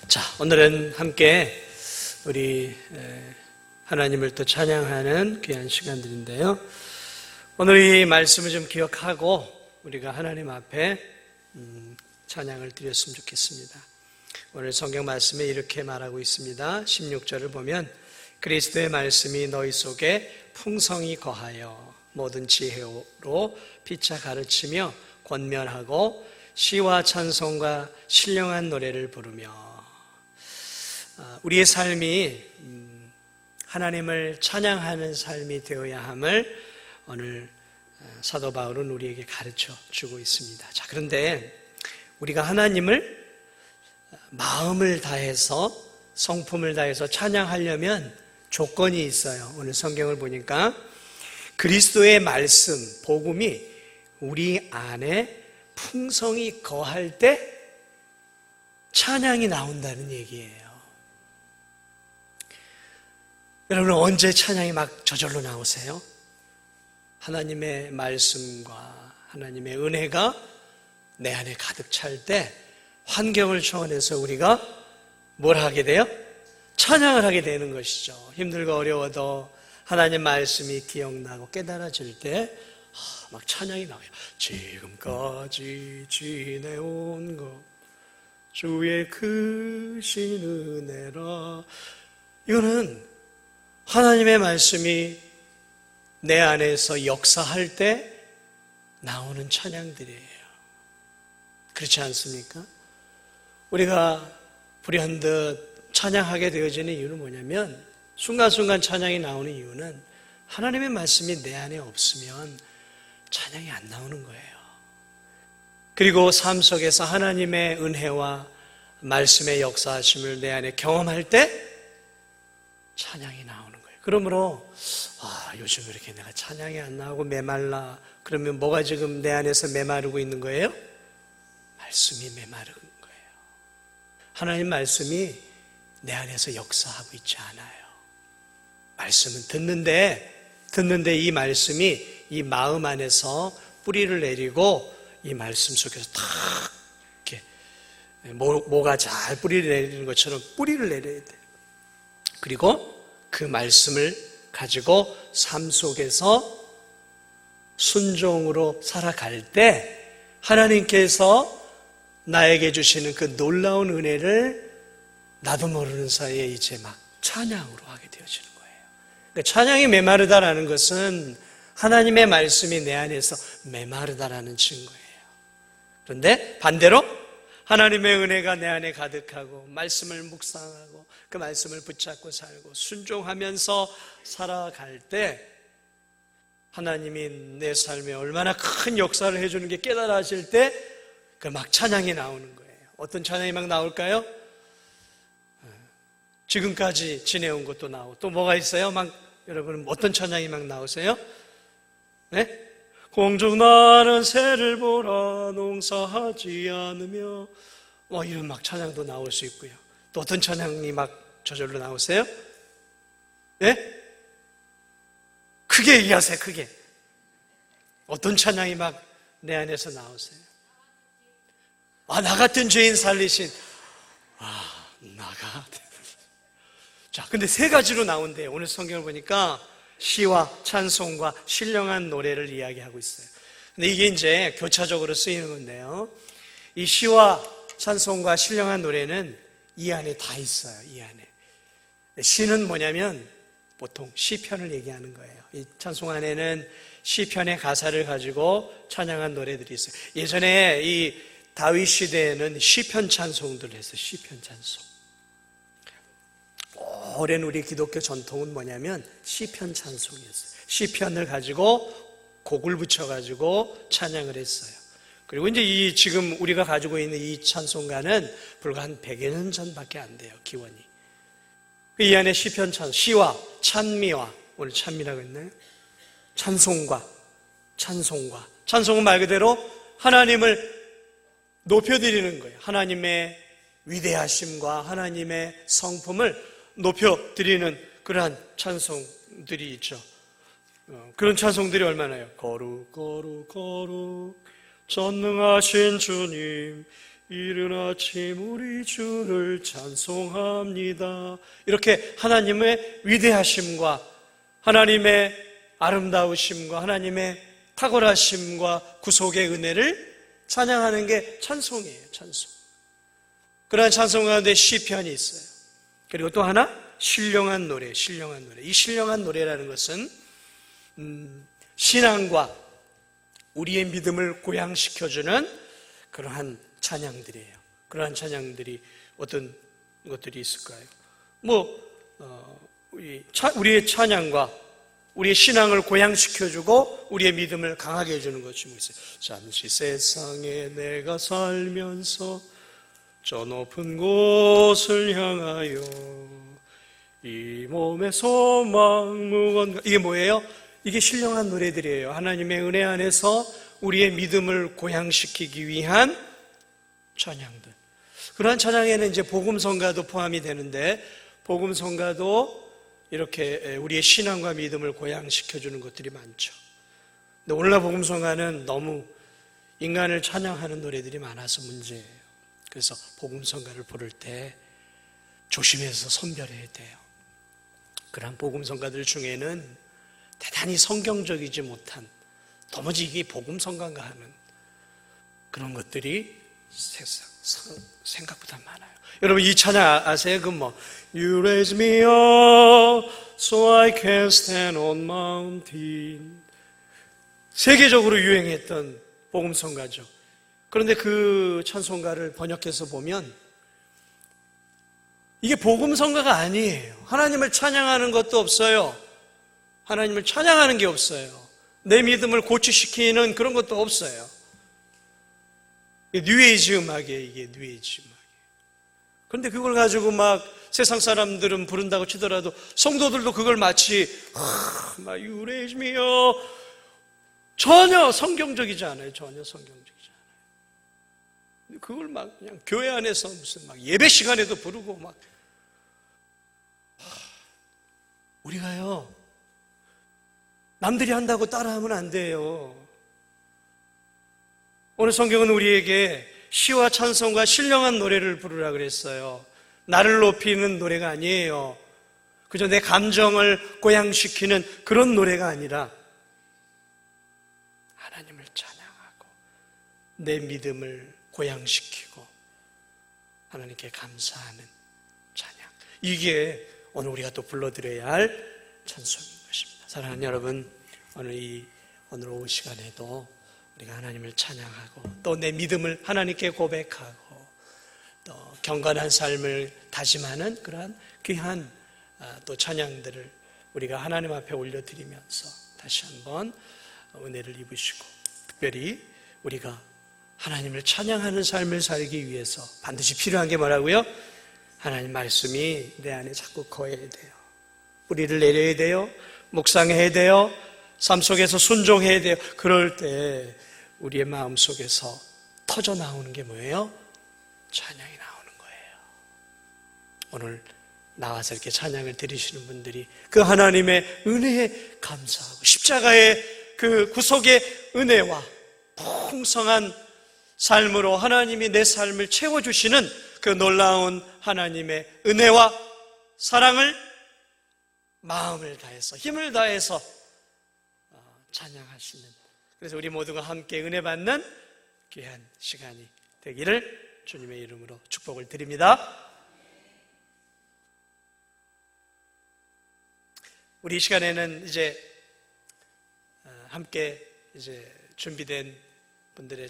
자, 오늘은 함께 우리 하나님을 또 찬양하는 귀한 시간들인데요. 오늘 이 말씀을 좀 기억하고 우리가 하나님 앞에 찬양을 드렸으면 좋겠습니다. 오늘 성경 말씀에 이렇게 말하고 있습니다. 16절을 보면 그리스도의 말씀이 너희 속에 풍성히 거하여 모든 지혜로 피차 가르치며 권면하고 시와 찬송과 신령한 노래를 부르며. 우리의 삶이 하나님을 찬양하는 삶이 되어야 함을 오늘 사도 바울은 우리에게 가르쳐 주고 있습니다. 자, 그런데 우리가 하나님을 마음을 다해서 성품을 다해서 찬양하려면 조건이 있어요. 오늘 성경을 보니까 그리스도의 말씀, 복음이 우리 안에 풍성히 거할 때 찬양이 나온다는 얘기예요. 여러분, 언제 찬양이 막 저절로 나오세요? 하나님의 말씀과 하나님의 은혜가 내 안에 가득 찰 때 환경을 초월해서 우리가 뭘 하게 돼요? 찬양을 하게 되는 것이죠. 힘들고 어려워도 하나님 말씀이 기억나고 깨달아질 때 막 찬양이 나와요. 지금까지 지내온 것 주의 크신 은혜라. 이거는 하나님의 말씀이 내 안에서 역사할 때 나오는 찬양들이에요. 그렇지 않습니까? 우리가 불현듯 찬양하게 되어지는 이유는 뭐냐면 순간순간 찬양이 나오는 이유는 하나님의 말씀이 내 안에 없으면 찬양이 안 나오는 거예요. 그리고 삶 속에서 하나님의 은혜와 말씀의 역사하심을 내 안에 경험할 때 찬양이 나오는 거예요. 그러므로 요즘 왜 이렇게 내가 찬양이 안 나오고 메말라. 그러면 뭐가 지금 내 안에서 메마르고 있는 거예요? 말씀이 메마른 거예요. 하나님 말씀이 내 안에서 역사하고 있지 않아요. 말씀은 듣는데 이 말씀이 이 마음 안에서 뿌리를 내리고 이 말씀 속에서 탁 이렇게 모가 잘 뿌리를 내리는 것처럼 뿌리를 내려야 돼요. 그리고 그 말씀을 가지고 삶 속에서 순종으로 살아갈 때 하나님께서 나에게 주시는 그 놀라운 은혜를 나도 모르는 사이에 이제 막 찬양으로 하게 되어지는 거예요. 그러니까 찬양이 메마르다라는 것은 하나님의 말씀이 내 안에서 메마르다라는 증거예요. 그런데 반대로 하나님의 은혜가 내 안에 가득하고 말씀을 묵상하고 그 말씀을 붙잡고 살고 순종하면서 살아갈 때 하나님이 내 삶에 얼마나 큰 역사를 해주는 게 깨달아질 때 그 막 찬양이 나오는 거예요. 어떤 찬양이 막 나올까요? 지금까지 지내온 것도 나오고 또 뭐가 있어요? 막 여러분 어떤 찬양이 막 나오세요? 네? 공중 나는 새를 보라 농사하지 않으며 이런 막 찬양도 나올 수 있고요. 또 어떤 찬양이 막 저절로 나오세요? 네? 크게 얘기하세요. 크게. 어떤 찬양이 막 내 안에서 나오세요? 나 같은 죄인 살리신 나가. 자, 근데 세 가지로 나온대요. 오늘 성경을 보니까 시와 찬송과 신령한 노래를 이야기하고 있어요. 근데 이게 이제 교차적으로 쓰이는 건데요. 이 시와 찬송과 신령한 노래는 이 안에 다 있어요. 이 안에. 시는 뭐냐면 보통 시편을 얘기하는 거예요. 이 찬송 안에는 시편의 가사를 가지고 찬양한 노래들이 있어요. 예전에 이 다윗 시대에는 시편 찬송들을 했어요. 시편 찬송. 오랜 우리 기독교 전통은 뭐냐면 시편 찬송이었어요. 시편을 가지고 곡을 붙여가지고 찬양을 했어요. 그리고 이제 지금 우리가 가지고 있는 이 찬송가는 불과 한 100여 년 전밖에 안 돼요. 기원이. 이 안에 시편 찬송, 시와 찬미와, 오늘 찬미라고 했나요? 찬송과. 찬송은 말 그대로 하나님을 높여드리는 거예요. 하나님의 위대하심과 하나님의 성품을 높여드리는 그러한 찬송들이 있죠. 그런 찬송들이 얼마나요? 거룩 전능하신 주님 이른 아침 우리 주를 찬송합니다. 이렇게 하나님의 위대하심과 하나님의 아름다우심과 하나님의 탁월하심과 구속의 은혜를 찬양하는 게 찬송이에요. 찬송. 그러한 찬송 가운데 시편이 있어요. 그리고 또 하나 신령한 노래, 신령한 노래. 이 신령한 노래라는 것은 신앙과 우리의 믿음을 고양시켜주는 그러한 찬양들이에요. 그러한 찬양들이 어떤 것들이 있을까요? 우리의 찬양과 우리의 신앙을 고양시켜주고 우리의 믿음을 강하게 해주는 것이 뭐 있어요? 잠시 세상에 내가 살면서 저 높은 곳을 향하여 이 몸의 소망 무언가, 이게 뭐예요? 이게 신령한 노래들이에요. 하나님의 은혜 안에서 우리의 믿음을 고양시키기 위한 찬양들. 그러한 찬양에는 이제 복음성가도 포함이 되는데, 복음성가도 이렇게 우리의 신앙과 믿음을 고양시켜주는 것들이 많죠. 근데 오늘날 복음성가는 너무 인간을 찬양하는 노래들이 많아서 문제예요. 그래서 복음성가를 부를 때 조심해서 선별해야 돼요. 그런 복음성가들 중에는 대단히 성경적이지 못한, 도무지 이게 복음성가인가 하는 그런 것들이 생각보다 많아요. 여러분 이 찬양 아세요? You raise me up so I can stand on mountain. 세계적으로 유행했던 복음성가죠. 그런데 그 찬송가를 번역해서 보면 이게 복음성가가 아니에요. 하나님을 찬양하는 것도 없어요. 하나님을 찬양하는 게 없어요. 내 믿음을 고취시키는 그런 것도 없어요. 뉴에이지 음악이에요. 이게 뉴에이지 음악. 그런데 그걸 가지고 막 세상 사람들은 부른다고 치더라도 성도들도 그걸 마치 막 You raise me up, 전혀 성경적이지 않아요. 전혀 성경적이지 않아요. 그걸 막 그냥 교회 안에서 무슨 막 예배 시간에도 부르고 막. 우리가요, 남들이 한다고 따라하면 안 돼요. 오늘 성경은 우리에게 시와 찬송과 신령한 노래를 부르라 그랬어요. 나를 높이는 노래가 아니에요. 그저 내 감정을 고양시키는 그런 노래가 아니라 하나님을 찬양하고 내 믿음을 고양시키고 하나님께 감사하는 찬양. 이게 오늘 우리가 또 불러드려야 할 찬송인 것입니다. 사랑하는 여러분, 오늘 오후 시간에도 우리가 하나님을 찬양하고 또 내 믿음을 하나님께 고백하고 또 경건한 삶을 다짐하는 그러한 귀한 또 찬양들을 우리가 하나님 앞에 올려드리면서 다시 한번 은혜를 입으시고, 특별히 우리가 하나님을 찬양하는 삶을 살기 위해서 반드시 필요한 게 뭐라고요? 하나님 말씀이 내 안에 자꾸 거해야 돼요. 뿌리를 내려야 돼요. 묵상해야 돼요. 삶 속에서 순종해야 돼요. 그럴 때 우리의 마음 속에서 터져 나오는 게 뭐예요? 찬양이 나오는 거예요. 오늘 나와서 이렇게 찬양을 드리시는 분들이 그 하나님의 은혜에 감사하고 십자가의 그 구속의 은혜와 풍성한 삶으로 하나님이 내 삶을 채워주시는 그 놀라운 하나님의 은혜와 사랑을 마음을 다해서 힘을 다해서 찬양하시는, 그래서 우리 모두가 함께 은혜 받는 귀한 시간이 되기를 주님의 이름으로 축복을 드립니다. 우리 이 시간에는 이제 함께 이제 준비된 분들의